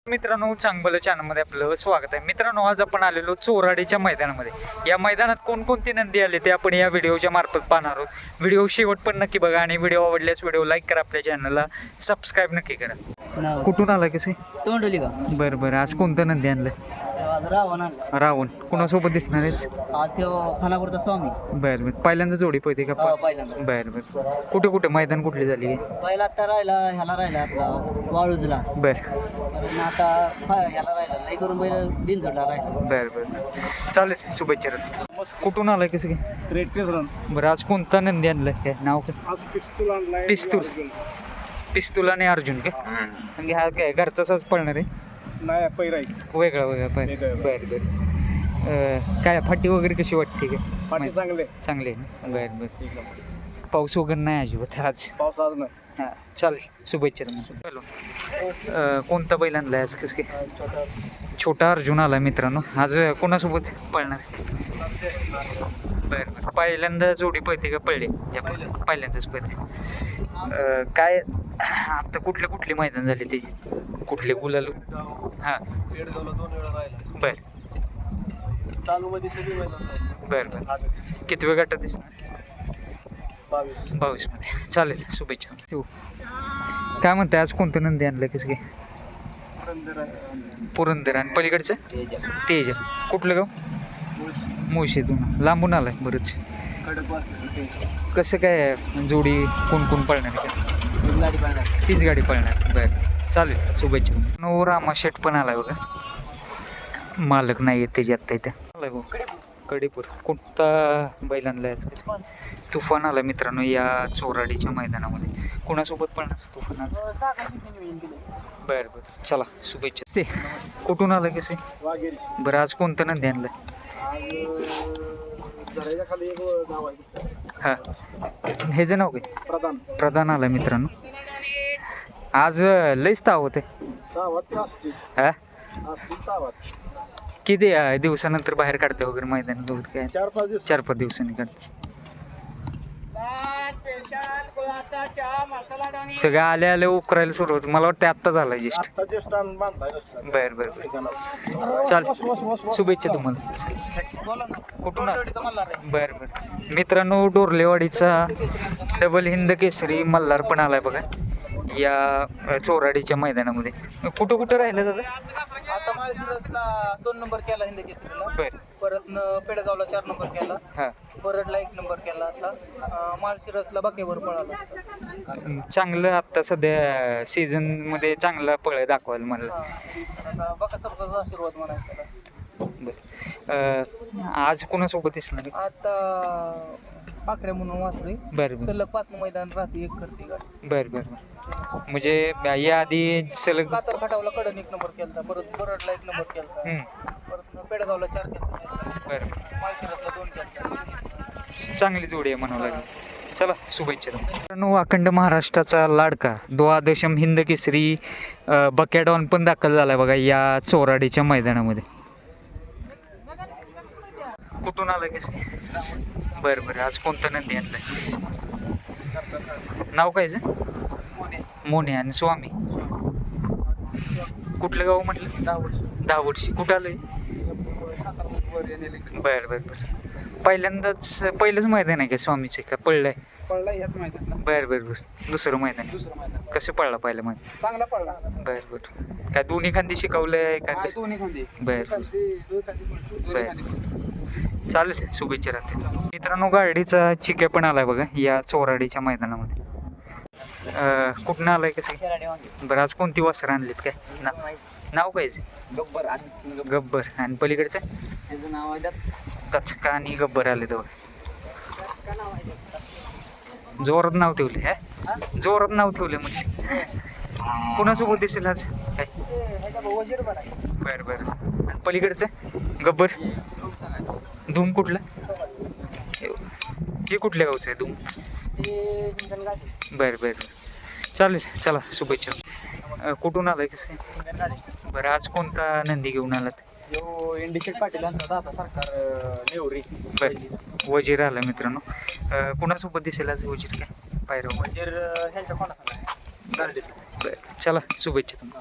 मित्रांनो, चांगलं चॅनलमध्ये आपलं स्वागत आहे. मित्रांनो, आज आपण आलेलो चोराडीच्या मैदानामध्ये. या मैदानात कोणकोणती नंदी आले ते आपण या व्हिडिओच्या मार्फत पाहणार आहोत. व्हिडिओ शेवट पण नक्की बघा आणि व्हिडिओ आवडल्यास व्हिडिओ लाईक करा, आपल्या चॅनलला सबस्क्राईब नक्की करा. कुठून आला कसे? तोंडली का? बरं बरं. आज कोणतं नंदी आणलं? रावण. कुणासोबत दिसणार आहेस? आज तो खानापूरचा स्वामी. बरं बरं. पहिल्यांदा जोडी पळते का? पहिल्यांदा. बरं बरं. कुठे कुठे मैदान कुठली झाली? पहिला आता ह्याला राहिला आपला वाळूजला. बरं आता ह्याला राहिला नाही करून बैल बिनजोडला राहिला. बरं बरं. चालेल, शुभेच्छा. कुठून आलाय कसं काय? बरं. आज कोणता नंदी आणलाय? काय नाव काय? पिस्तूल आणि अर्जुन काय? हा काय घरचाच पळणार आहे? नाही पैरा वेगळा बरं बरं. काय फाटी वगैरे कशी वाटते? काय चांगले आहे ना? बरं बरं. पाऊस वगैरे नाही अजिबात आज? पाऊस आज नाही. हां, चालेल, शुभेच्छा. हॅलो. कोणता बैल आणलाय आज? कसं काय? छोटा अर्जुन आला मित्रांनो. आज कोणासोबत पळणार? बरं बरं. पहिल्यांदा जोडी पळते का? पळले पहिल्यांदाच पळते. काय आता कुठले मैदान झाले त्याचे? कुठले गुलाल? हां बरं बरं बरं. किती वेळ गटात दिसणार? 22 मध्ये. चालेल, शुभेच्छा. काय म्हणताय, आज कोणतं नंदी आणलं? कसं काय? पुरंदर. आणि पलीकडचं? तेज. कुठलं गाव? मुळशीतून. लांबून आलाय बरंच. कसं काय जोडी? कोण पळणार आहे? तीच गाडी पळणार. बरं, चालेल, शुभेच्छा. नो रामा शेट पण आलाय बघा. मालक नाही येत त्याची आत्ता इथे. आलाय भाऊ कडेपूर. कोणता बैल आणलाय? तुफान आला मित्रांनो या चोराडीच्या मैदानामध्ये. कोणासोबत पळणार तुफान आज? बरं बरं, चला, शुभेच्छा. ते कुठून आलं कसे? बरं. आज कोणतं नंदी आणलं? हां, ह्याचं नाव काय? प्रधान आला मित्रांनो. आज लईच ताव होते. हां, किती दिवसानंतर बाहेर काढते वगैरे मैदान वगैरे? काय 4-5 दिवसांनी काढते. सगळं आले उकरायला सुरुवात. मला वाटतं आत्ता झाला जस्ट. बरं बरं. चाल, शुभेच्छा तुम्हाला. कुठून? बरं बरं. मित्रांनो, डोरलेवाडीचा डबल हिंद केसरी मल्हार पण आलाय बघा या चोराडीच्या मैदानामध्ये. कुठं राहिलं दादा? आता माळशिरसला 2 नंबर केला हिंद केसरीला. बरं. परत पेडगावला 4 नंबर केला. हां. परतला 1 नंबर केला. आता माळशिरसला बाकेवर पळाला. चांगलं आत्ता सध्या सीझन मध्ये चांगला पळ दाखवायला मला. आता बाकासरचा आशीर्वाद म्हणायचा त्याला. बरं. आज कोणासोबत दिसणार? आता पाखरे म्हणून वाचतोय. बरं सलग 5 मैदान राहते, 1 करते गाडी. बरं. म्हणजे या आधी सलग कातर खटावला कडन 1 नंबर केला. परत बरडला 1 नंबर केला. परत पेडगावला 4 केला. बरं. माळशिरसला 2 केला. चांगली जोडी आहे म्हणावं लागेल. चला, शुभेच्छा. मित्रांनो, अखंड महाराष्ट्राचा लाडका द्वादशम हिंद केसरी बकॅडॉन पण दाखल झालाय बघा या चोराडीच्या मैदानामध्ये. कुठून आलं कसं? बरं. आज कोणतं नंदी आणलंय? नाव काय? मोने. आणि स्वामी कुठलं गाव म्हटलं? दावडशी. कुठं आलंय? बरं. पहिलंच मैदान आहे का स्वामीचं? का पळलंय? बरं. दुसरं मैदान. कसं पळला पहिलं मैदान? चांगला पळला. बरं. काय दोन्ही खांदी शिकवलंय का? बरं. चालेल, शुभेच्छा राहतील. मित्रांनो, गाडीचा चिक्या पण आलाय बघा या चोराडीच्या मैदानामध्ये. कुठनं आलाय कसं? बरं. आज कोणती वस्त्र आणलीत? काय नाव काय? गब्बर. आणि पलीकडचं? कचका आणि गब्बर आले दोघं. जोरात नाव ठेवले. जोरात नाव ठेवले म्हणजे. कुणासोबत दिसेल आज? काय? बरं. आणि पलीकडचं? गब्बर. धूम कुठला? हे कुठल्या गावचं आहे धूम? बरं. चालेल, चला, शुभेच्छा. कुठून आलाय कसं? बरं. आज कोणता नंदी घेऊन आलात? इंडिकेट पाटील यांचा सरकार नेवरी. बरं. वजीर आला मित्रांनो. कुणासोबत दिसेल आज वजीर? काय पायरा? वजीर ह्यांच्या कोणाचा? बरं, चला, शुभेच्छा तुम्हाला.